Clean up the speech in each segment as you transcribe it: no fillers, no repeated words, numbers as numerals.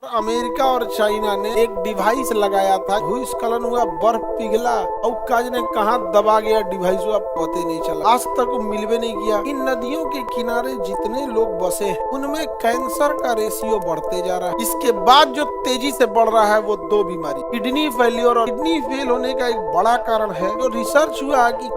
America और China ने एक डिवाइस लगाया था, भूस्खलन हुआ, बर्फ पिघला और काज ने कहा दबा गया डिवाइस, पता नहीं चला, आज तक वो मिलवे नहीं किया। इन नदियों के किनारे जितने लोग बसे हैं उनमें कैंसर का रेशियो बढ़ते जा रहा है। इसके बाद जो तेजी से बढ़ रहा है वो दो बीमारी, किडनी फेलियर और किडनी फेल होने का एक बड़ा कारण है। जो रिसर्च हुआ कि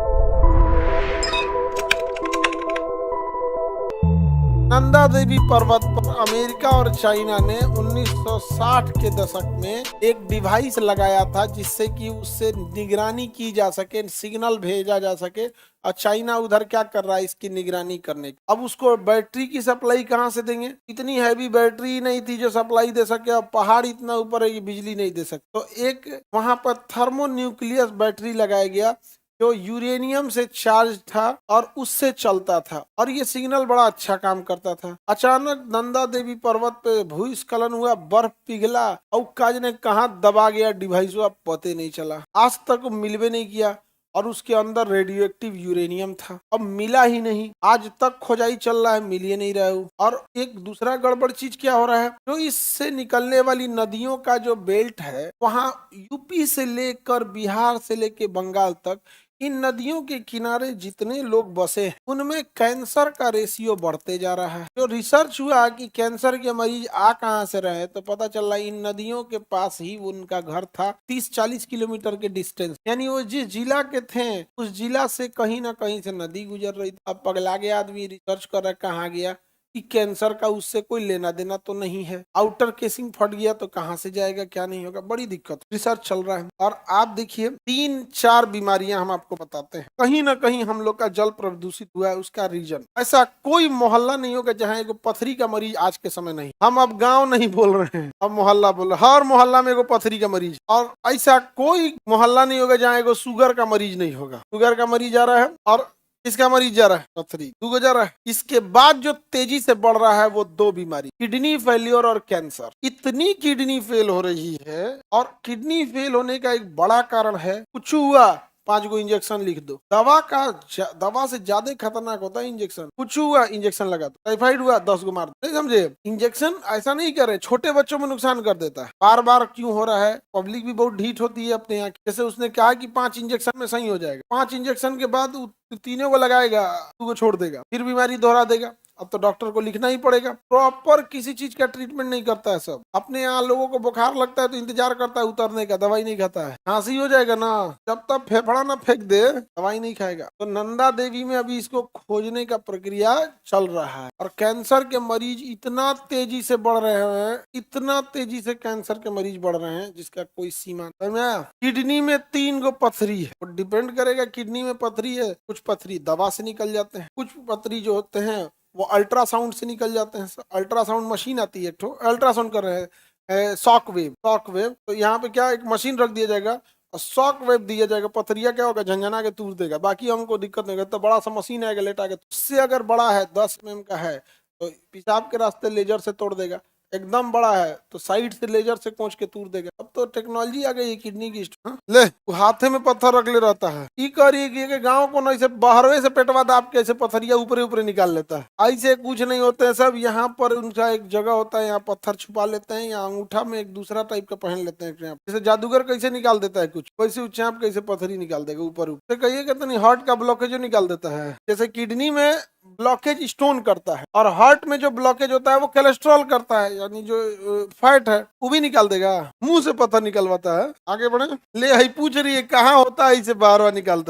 नंदा देवी पर्वत पर अमेरिका और चाइना ने 1960 के दशक में एक डिवाइस लगाया था जिससे कि उससे निगरानी की जा सके, सिग्नल भेजा जा सके। और चाइना उधर क्या कर रहा है इसकी निगरानी करने की। अब उसको बैटरी की सप्लाई कहाँ से देंगे, इतनी हैवी बैटरी नहीं थी जो सप्लाई दे सके, और पहाड़ इतना ऊपर है कि बिजली नहीं दे सकते। तो एक वहां पर थर्मोन्यूक्लियस बैटरी लगाया गया जो यूरेनियम से चार्ज था और उससे चलता था, और ये सिग्नल बड़ा अच्छा काम करता था। अचानक नंदा देवी पर्वत पे भूस्खलन हुआ, बर्फ पिघला और काज ने कहा दबा गया डिवाइस, पता नहीं चला, आज तक मिलवे नहीं किया। और उसके अंदर रेडियो एक्टिव यूरेनियम था, अब मिला ही नहीं, आज तक खोजाई चल रहा है, मिल ही नहीं रहा है। और एक दूसरा गड़बड़ चीज क्या हो रहा है, जो इससे निकलने वाली नदियों का जो बेल्ट है, वहाँ यूपी से लेकर बिहार से लेकर बंगाल तक इन नदियों के किनारे जितने लोग बसे हैं उनमें कैंसर का रेशियो बढ़ते जा रहा है। जो रिसर्च हुआ कि कैंसर के मरीज आ कहाँ से रहे, तो पता चल रहा है इन नदियों के पास ही उनका घर था, 30-40 किलोमीटर के डिस्टेंस, यानी वो जिस जिला के थे उस जिला से कहीं ना कहीं से नदी गुजर रही थी। अब पगला गया आदमी रिसर्च कर रहा है कहाँ गया कि कैंसर का उससे कोई लेना देना तो नहीं है, आउटर केसिंग फट गया तो कहाँ से जाएगा, क्या नहीं होगा, बड़ी दिक्कत। रिसर्च चल रहा है। और आप देखिए 3-4 बीमारियां हम आपको बताते हैं, कहीं ना कहीं हम लोग का जल प्रदूषित हुआ है। उसका रीजन, ऐसा कोई मोहल्ला नहीं होगा जहाँ एगो पथरी का मरीज आज के समय नहीं। हम अब गाँव नहीं बोल रहे हैं, अब मोहल्ला बोल रहे हैं। हर मोहल्ला में एगो पथरी का मरीज, और ऐसा कोई मोहल्ला नहीं होगा जहाँ एगो शुगर का मरीज नहीं होगा। शुगर का मरीज आ रहा है और इसका मरीज जा रहा है, पथरी दूगो जा रहा है। इसके बाद जो तेजी से बढ़ रहा है वो दो बीमारी, किडनी फेलियर और कैंसर। इतनी किडनी फेल हो रही है, और किडनी फेल होने का एक बड़ा कारण है, कुछ हुआ 5 गो इंजेक्शन लिख दो। दवा से ज्यादा खतरनाक होता है इंजेक्शन। कुछ हुआ इंजेक्शन लगा दो, टाइफाइड हुआ 10 गो मार दो। नहीं समझे, इंजेक्शन ऐसा नहीं करे, छोटे बच्चों में नुकसान कर देता है। बार बार क्यों हो रहा है, पब्लिक भी बहुत ढीठ होती है अपने यहाँ। जैसे उसने कहा कि 5 इंजेक्शन में सही हो जाएगा, 5 इंजेक्शन के बाद तीनों को लगाएगा, 2 को छोड़ देगा, फिर बीमारी दोहरा देगा। अब तो डॉक्टर को लिखना ही पड़ेगा। प्रॉपर किसी चीज का ट्रीटमेंट नहीं करता है सब। अपने यहाँ लोगों को बुखार लगता है तो इंतजार करता है उतरने का, दवाई नहीं खाता है। खांसी हो जाएगा ना, जब तक फेफड़ा ना फेंक दे दवाई नहीं खाएगा। तो नंदा देवी में अभी इसको खोजने का प्रक्रिया चल रहा है, और कैंसर के मरीज इतना तेजी से बढ़ रहे हैं, इतना तेजी से कैंसर के मरीज बढ़ रहे हैं जिसका कोई सीमा नहीं। किडनी में 3 गो पथरी है, वो डिपेंड करेगा। किडनी में पथरी है, कुछ पथरी दवा से निकल जाते हैं, कुछ पथरी जो होते हैं वो अल्ट्रासाउंड से निकल जाते हैं। अल्ट्रासाउंड मशीन आती है, अल्ट्रासाउंड कर रहे हैं, शॉक वेव। तो यहाँ पे क्या एक मशीन रख दिया जाएगा और शॉक वेव दिया जाएगा, पथरिया क्या होगा झंझना के तूर देगा, बाकी हमको दिक्कत नहीं होगा। तो बड़ा सा मशीन आएगा लेटा के, उससे अगर बड़ा है 10 mm का है तो पेशाब के रास्ते लेजर से तोड़ देगा, एकदम बड़ा है तो साइड से लेजर से कोच के तूर देगा। अब तो टेक्नोलॉजी आ गई किडनी की। ले हाथे में पत्थर रख ले रहता है, ई करिए कि गाँव को नहीं से बाहरवे से पेटवा दाब के ऐसे पत्थरिया ऊपर ऊपर निकाल लेता है। ऐसे कुछ नहीं होते हैं सब। यहाँ पर उनका एक जगह होता है, यहाँ पत्थर छुपा लेते हैं, या अंगूठा में एक दूसरा टाइप का पहन लेते हैं। जैसे जादूगर कैसे निकाल देता है कुछ, वैसे उच्चाप कैसे पत्थरी निकाल देगा ऊपर ऊपर। कहिए कहते नहीं, हार्ट का ब्लॉकेज निकाल देता है। जैसे किडनी में ब्लॉकेज स्टोन करता है, और हार्ट में जो ब्लॉकेज होता है वो कोलेस्ट्रॉल करता है, यानी जो फैट है वो भी निकाल देगा। मुंह से पत्थर निकलवाता है। आगे बढ़े, ले पूछ रही है कहाँ होता है, इसे बार बार निकालता है।